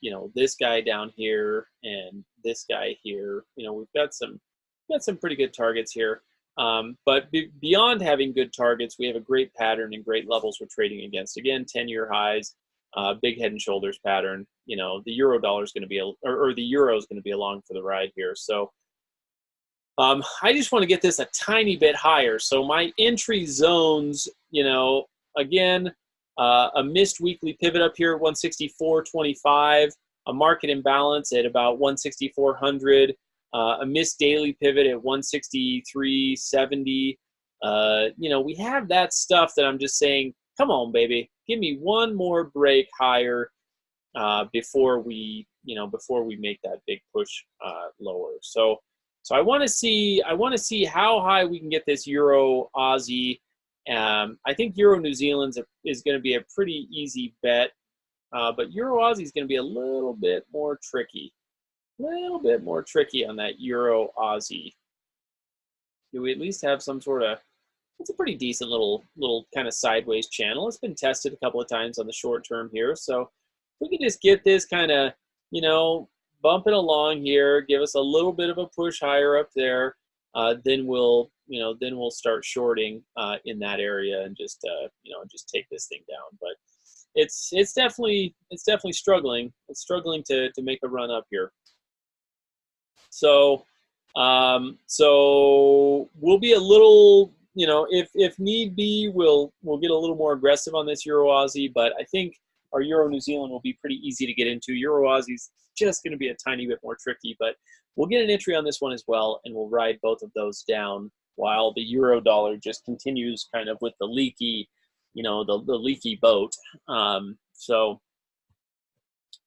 you know, this guy down here and this guy here. You know, we've got some pretty good targets here. But beyond having good targets, we have a great pattern and great levels we're trading against. Again, 10-year highs, big head and shoulders pattern. You know, the euro dollar is going to be, or the euro is going to be along for the ride here. So I just want to get this a tiny bit higher. So my entry zones, you know, again, a missed weekly pivot up here at 164.25, a market imbalance at about 164.00, a missed daily pivot at 163.70. You know, we have that stuff that I'm just saying, come on, baby, give me one more break higher before we, you know, before we make that big push lower. So I want to see how high we can get this Euro Aussie. I think Euro New Zealand is going to be a pretty easy bet, but Euro Aussie is going to be a little bit more tricky. A little bit more tricky on that Euro Aussie. Do we at least have some sort of, it's a pretty decent little kind of sideways channel. It's been tested a couple of times on the short term here. So if we can just get this kind of, you know, bumping along here, give us a little bit of a push higher up there, then we'll, you know, then we'll start shorting in that area and just, you know, just take this thing down. But it's definitely struggling. It's struggling to make a run up here. So so we'll be a little, you know, if need be, we'll get a little more aggressive on this Euro Aussie, but I think our Euro New Zealand will be pretty easy to get into. Euro Aussie's just going to be a tiny bit more tricky, but we'll get an entry on this one as well, and we'll ride both of those down while the Euro dollar just continues kind of with the leaky, you know, the leaky boat. So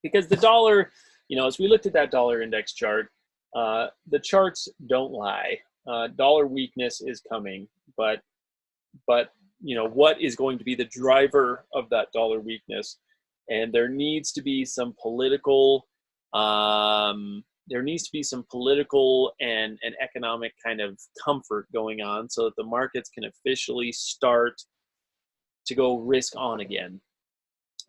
because the dollar, you know, as we looked at that dollar index chart, the charts don't lie. Dollar weakness is coming, but you know, what is going to be the driver of that dollar weakness? And there needs to be some political, and economic kind of comfort going on so that the markets can officially start to go risk on again.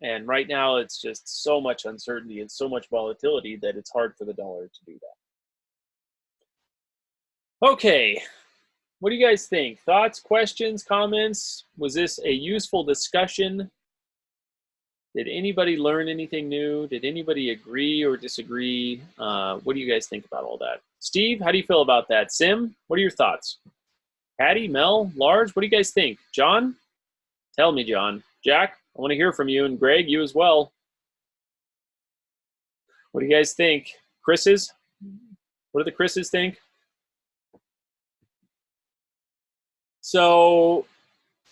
And right now it's just so much uncertainty and so much volatility that it's hard for the dollar to do that. Okay, what do you guys think? Thoughts, questions, comments? Was this a useful discussion? Did anybody learn anything new? Did anybody agree or disagree? What do you guys think about all that? Steve, how do you feel about that? Sim, what are your thoughts? Patty, Mel, Large, what do you guys think? John? Tell me, John. Jack, I want to hear from you, and Greg, you as well. What do you guys think? Chris's? What do the Chris's think? So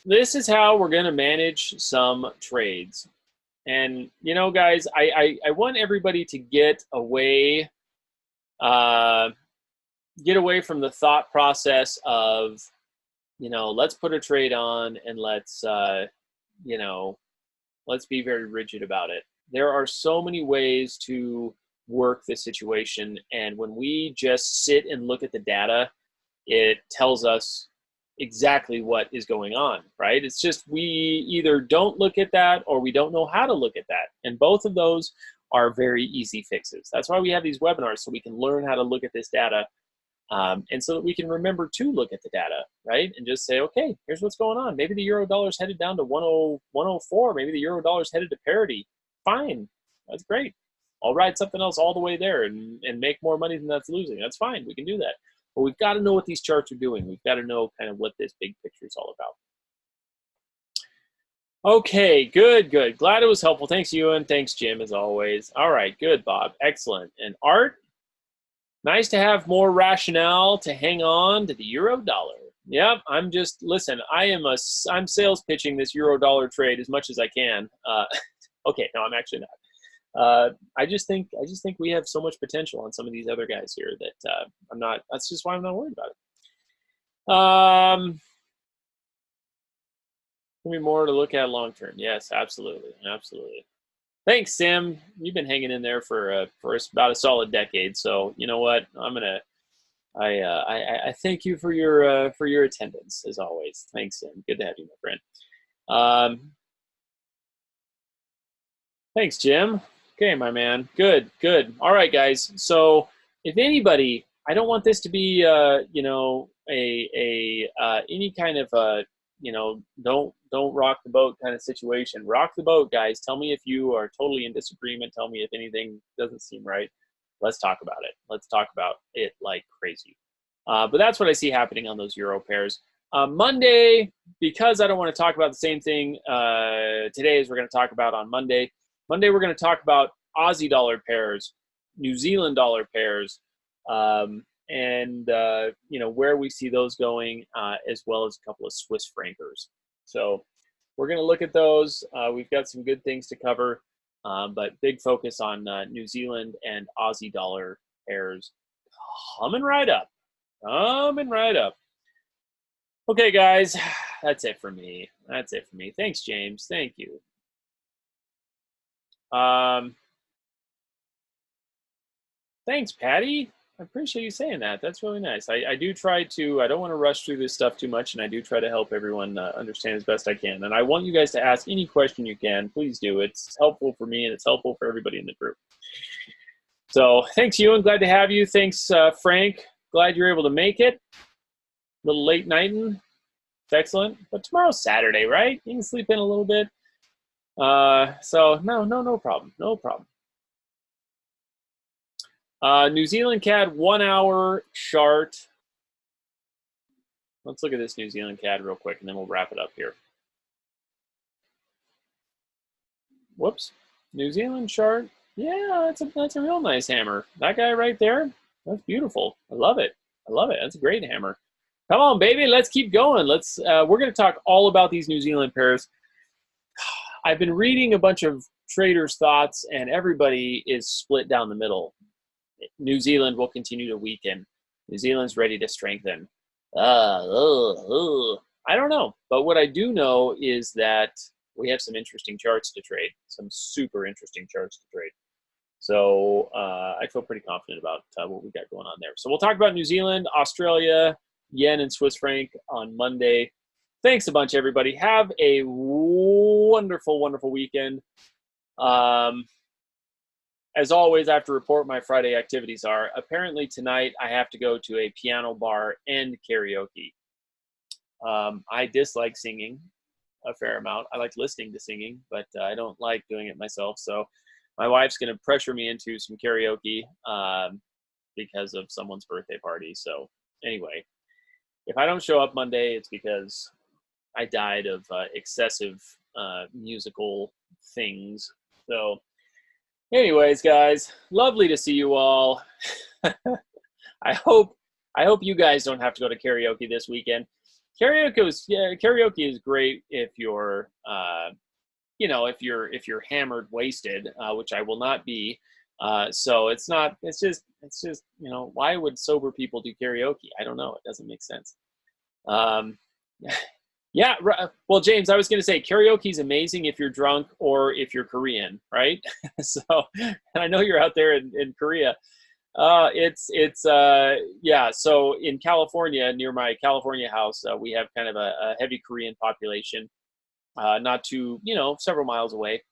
this is how we're going to manage some trades. And, you know, guys, I want everybody to get away from the thought process of, you know, let's put a trade on and let's, you know, let's be very rigid about it. There are so many ways to work this situation. And when we just sit and look at the data, it tells us exactly what is going on, right? It's just we either don't look at that or we don't know how to look at that. And both of those are very easy fixes. That's why we have these webinars, so we can learn how to look at this data, and so that we can remember to look at the data, right? And just say, okay, here's what's going on. Maybe the euro dollar's headed down to 104. Maybe the euro dollar's headed to parity. Fine, that's great. I'll ride something else all the way there and make more money than that's losing. That's fine, we can do that. But we've got to know what these charts are doing. We've got to know kind of what this big picture is all about. Okay, good. Glad it was helpful. Thanks, Ewan. Thanks, Jim, as always. All right, good, Bob. Excellent. And Art, nice to have more rationale to hang on to the euro dollar. Yep, I'm sales pitching this euro dollar trade as much as I can. Okay, no, I'm actually not. I just think we have so much potential on some of these other guys here that that's just why I'm not worried about it. Give me more to look at long term. Yes, absolutely. Thanks, Sim. You've been hanging in there for about a solid decade. So you know what? I thank you for your attendance as always. Thanks, Sim. Good to have you, my friend. Thanks, Jim. Okay, my man. Good. All right, guys. So if anybody, I don't want this to be, you know, any kind of, you know, don't rock the boat kind of situation. Rock the boat, guys. Tell me if you are totally in disagreement. Tell me if anything doesn't seem right. Let's talk about it. Let's talk about it like crazy. But that's what I see happening on those euro pairs. Monday, because I don't want to talk about the same thing today as we're going to talk about on Monday. Monday, we're going to talk about Aussie dollar pairs, New Zealand dollar pairs, and you know, where we see those going, as well as a couple of Swiss frankers. So we're going to look at those. We've got some good things to cover, but big focus on New Zealand and Aussie dollar pairs coming right up. Coming right up. Okay, guys, that's it for me. That's it for me. Thanks, James. Thank you. Thanks, Patty. I appreciate you saying that. That's really nice. I do try to, I don't want to rush through this stuff too much, and I do try to help everyone understand as best I can. And I want you guys to ask any question you can. Please do. It's helpful for me, and it's helpful for everybody in the group. So thanks, Ewan. Glad to have you. Thanks, Frank. Glad you're able to make it. A little late nighting. It's excellent. But tomorrow's Saturday, right? You can sleep in a little bit. So no problem. No problem. New Zealand CAD 1 hour chart. Let's look at this New Zealand CAD real quick, and then we'll wrap it up here. Whoops. New Zealand chart. Yeah, that's a real nice hammer. That guy right there, that's beautiful. I love it. I love it. That's a great hammer. Come on, baby. Let's keep going. Let's. We're going to talk all about these New Zealand pairs. I've been reading a bunch of traders' thoughts, and everybody is split down the middle. New Zealand will continue to weaken. New Zealand's ready to strengthen. I don't know. But what I do know is that we have some interesting charts to trade, some super interesting charts to trade. So I feel pretty confident about what we got going on there. So we'll talk about New Zealand, Australia, yen, and Swiss franc on Monday. Thanks a bunch, everybody. Have a wonderful, wonderful weekend. As always, I have to report my Friday activities are. Apparently tonight I have to go to a piano bar and karaoke. I dislike singing a fair amount. I like listening to singing, but I don't like doing it myself. So my wife's going to pressure me into some karaoke because of someone's birthday party. So anyway, if I don't show up Monday, it's because I died of excessive musical things. So anyways, guys, lovely to see you all. I hope you guys don't have to go to karaoke this weekend. Karaoke is great if you're you know, if you're hammered wasted, which I will not be. So it's just you know, why would sober people do karaoke? I don't know. It doesn't make sense. Yeah, well, James, I was going to say karaoke is amazing if you're drunk or if you're Korean, right? So, and I know you're out there in Korea. Yeah. So in California, near my California house, we have kind of a heavy Korean population, not too, you know, several miles away.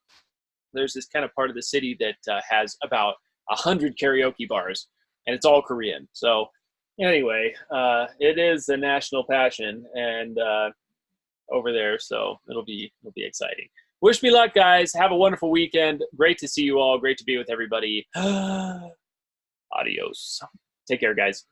There's this kind of part of the city that has about 100 karaoke bars, and it's all Korean. So anyway, it is a national passion, and over there, so it'll be exciting. Wish me luck, guys. Have a wonderful weekend. Great to see you all. Great to be with everybody. Adios. Take care, guys.